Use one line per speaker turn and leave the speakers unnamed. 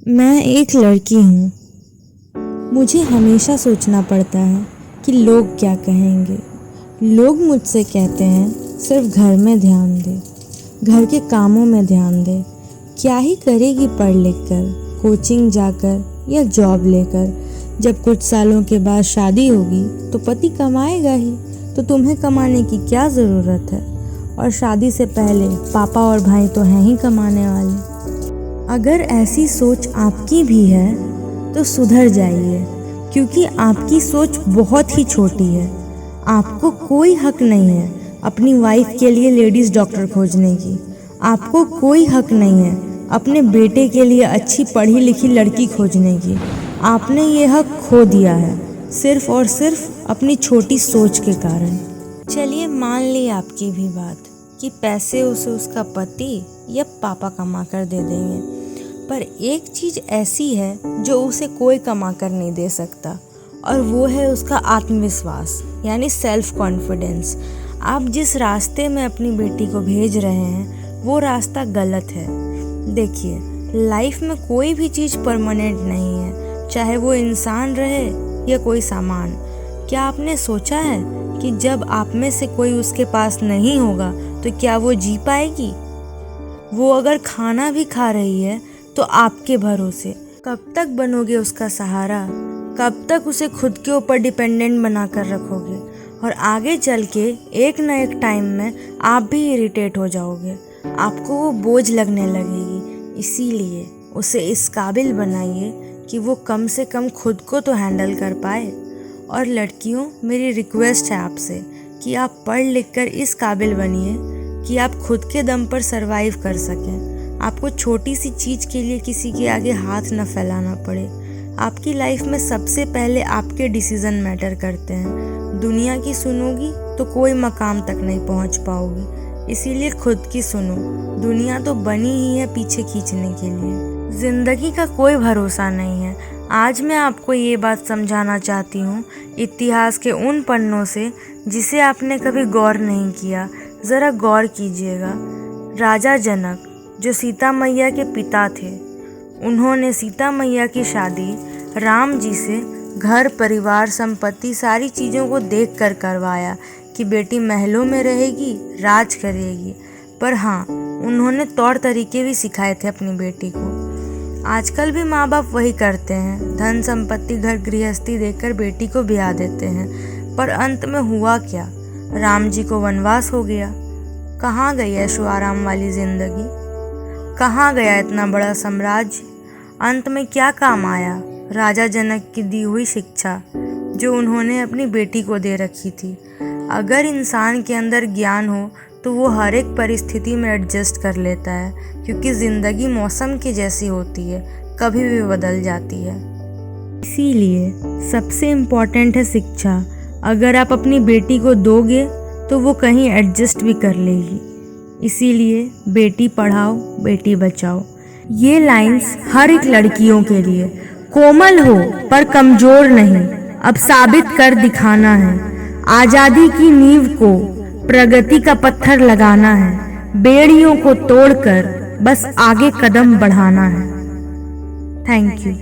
मैं एक लड़की हूँ। मुझे हमेशा सोचना पड़ता है कि लोग क्या कहेंगे। लोग मुझसे कहते हैं सिर्फ घर में ध्यान दे, घर के कामों में ध्यान दे। क्या ही करेगी पढ़ लिख कर, कोचिंग जाकर या जॉब लेकर। जब कुछ सालों के बाद शादी होगी तो पति कमाएगा ही, तो तुम्हें कमाने की क्या ज़रूरत है। और शादी से पहले पापा और भाई तो हैं ही कमाने वाले। अगर ऐसी सोच आपकी भी है तो सुधर जाइए, क्योंकि आपकी सोच बहुत ही छोटी है। आपको कोई हक नहीं है अपनी वाइफ के लिए लेडीज़ डॉक्टर खोजने की। आपको कोई हक नहीं है अपने बेटे के लिए अच्छी पढ़ी लिखी लड़की खोजने की। आपने ये हक खो दिया है सिर्फ और सिर्फ अपनी छोटी सोच के कारण। चलिए मान ली आपकी भी बात कि पैसे उसे उसका पति या पापा कमा कर दे देंगे, पर एक चीज़ ऐसी है जो उसे कोई कमा कर नहीं दे सकता, और वो है उसका आत्मविश्वास, यानी सेल्फ कॉन्फिडेंस। आप जिस रास्ते में अपनी बेटी को भेज रहे हैं वो रास्ता गलत है। देखिए, लाइफ में कोई भी चीज़ परमानेंट नहीं है, चाहे वो इंसान रहे या कोई सामान। क्या आपने सोचा है कि जब आप में से कोई उसके पास नहीं होगा तो क्या वो जी पाएगी? वो अगर खाना भी खा रही है तो आपके भरोसे। कब तक बनोगे उसका सहारा? कब तक उसे खुद के ऊपर डिपेंडेंट बना कर रखोगे? और आगे चल के एक न एक टाइम में आप भी इरिटेट हो जाओगे, आपको वो बोझ लगने लगेगी। इसीलिए उसे इस काबिल बनाइए कि वो कम से कम खुद को तो हैंडल कर पाए। और लड़कियों, मेरी रिक्वेस्ट है आपसे कि आप पढ़ लिख कर इस काबिल बनिए कि आप खुद के दम पर सरवाइव कर सकें। आपको छोटी सी चीज़ के लिए किसी के आगे हाथ न फैलाना पड़े। आपकी लाइफ में सबसे पहले आपके डिसीज़न मैटर करते हैं। दुनिया की सुनोगी तो कोई मकाम तक नहीं पहुंच पाओगी, इसीलिए खुद की सुनो। दुनिया तो बनी ही है पीछे खींचने के लिए। ज़िंदगी का कोई भरोसा नहीं है। आज मैं आपको ये बात समझाना चाहती हूँ इतिहास के उन पन्नों से जिसे आपने कभी गौर नहीं किया। ज़रा गौर कीजिएगा। राजा जनक, जो सीता मैया के पिता थे, उन्होंने सीता मैया की शादी राम जी से घर परिवार संपत्ति सारी चीज़ों को देख कर करवाया कि बेटी महलों में रहेगी, राज करेगी। पर हाँ, उन्होंने तौर तरीके भी सिखाए थे अपनी बेटी को। आजकल भी माँ बाप वही करते हैं, धन संपत्ति घर गृहस्थी देकर बेटी को ब्याह देते हैं। पर अंत में हुआ क्या? राम जी को वनवास हो गया। कहाँ गई ऐशो आराम वाली जिंदगी? कहाँ गया इतना बड़ा साम्राज्य? अंत में क्या काम आया राजा जनक की दी हुई शिक्षा जो उन्होंने अपनी बेटी को दे रखी थी? अगर इंसान के अंदर ज्ञान हो तो वो हर एक परिस्थिति में एडजस्ट कर लेता है, क्योंकि ज़िंदगी मौसम की जैसी होती है, कभी भी बदल जाती है। इसीलिए सबसे इम्पॉर्टेंट है शिक्षा। अगर आप अपनी बेटी को दोगे तो वो कहीं एडजस्ट भी कर लेगी। इसीलिए बेटी पढ़ाओ, बेटी बचाओ। ये लाइंस हर एक लड़कियों के लिए। कोमल हो पर कमज़ोर नहीं, अब साबित कर दिखाना है। आज़ादी की नींव को प्रगति का पत्थर लगाना है। बेड़ियों को तोड़कर बस आगे कदम बढ़ाना है। Thank you.